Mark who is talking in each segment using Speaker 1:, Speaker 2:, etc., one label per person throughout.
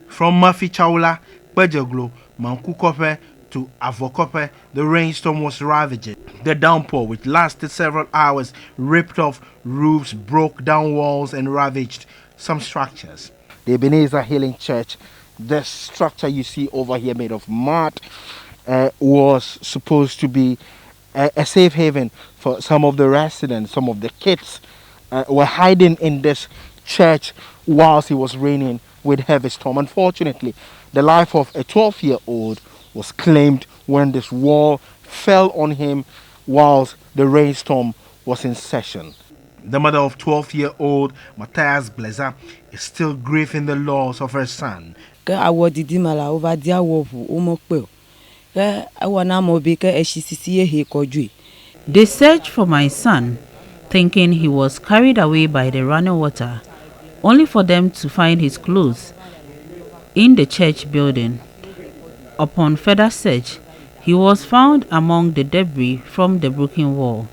Speaker 1: From Mafi Chaula, Bejoglo, Mankukope to Avokope, the rainstorm was ravaging. The downpour, which lasted several hours, ripped off roofs, broke down walls, and ravaged some structures. The Ebenezer Healing Church, the structure you see over here made of mud, was supposed to be a safe haven for some of the residents. Some of the kids were hiding in this church whilst it was raining with heavy storm. Unfortunately, the life of a 12-year-old was claimed when this wall fell on him whilst the rainstorm was in session. The mother of 12-year-old Matthias Blazer is still grieving the loss of her son.
Speaker 2: They searched for my son, thinking he was carried away by the running water, only for them to find his clothes in the church building. Upon further search, he was found among the debris from the broken wall.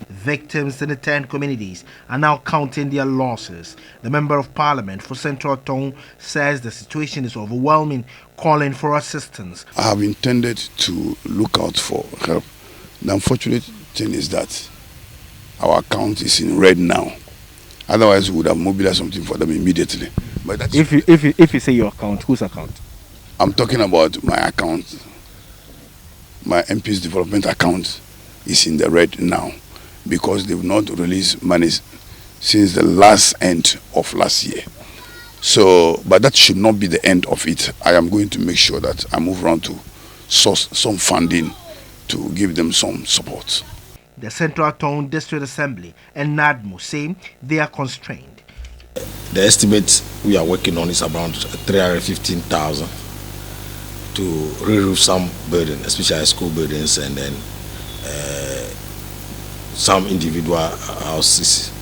Speaker 1: Victims in the 10 communities are now counting their losses. The Member of Parliament for Central Town says the situation is overwhelming, calling for assistance.
Speaker 3: I have intended to look out for help. The unfortunate thing is that our account is in red now. Otherwise, we would have mobilized something for them immediately. But that's
Speaker 1: if you say your account, whose account?
Speaker 3: I'm talking about my account. My MP's development account is in the red now because they've not released money since the last end of last year. So, but that should not be the end of it. I am going to make sure that I move around to source some funding to give them some support.
Speaker 1: The Central Town District Assembly and NADMO say they are constrained.
Speaker 4: The estimate we are working on is around 315,000 to re-roof some buildings, especially school buildings, and then some individual houses,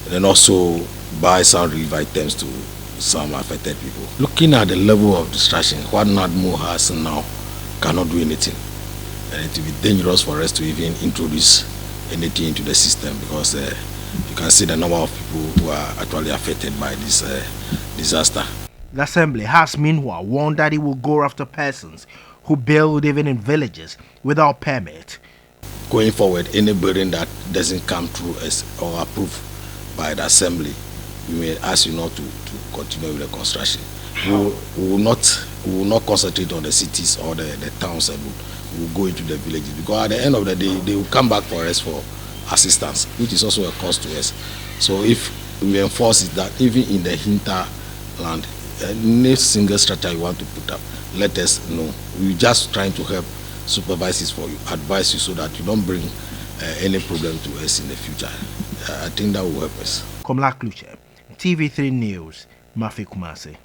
Speaker 4: and then also buy some relief items to some affected people. Looking at the level of destruction, what NADMO has now cannot do anything, and it will be dangerous for us to even introduce anything into the system because you can see the number of people who are actually affected by this disaster.
Speaker 1: The Assembly has meanwhile warned that it will go after persons who build even in villages without permit.
Speaker 4: Going forward, any building that doesn't come through as or approved by the Assembly, we may ask you not to continue with the construction. We will not concentrate on the cities or the towns, and we will go into the villages, because at the end of the day, they will come back for us for assistance, which is also a cost to us. So if we enforce it that even in the hinterland, any single structure you want to put up, let us know. We're just trying to help supervise this for you, advise you so that you don't bring any problem to us in the future. I think that will help us.
Speaker 1: Komla Kluche, TV3 News, Mafi Kumasi.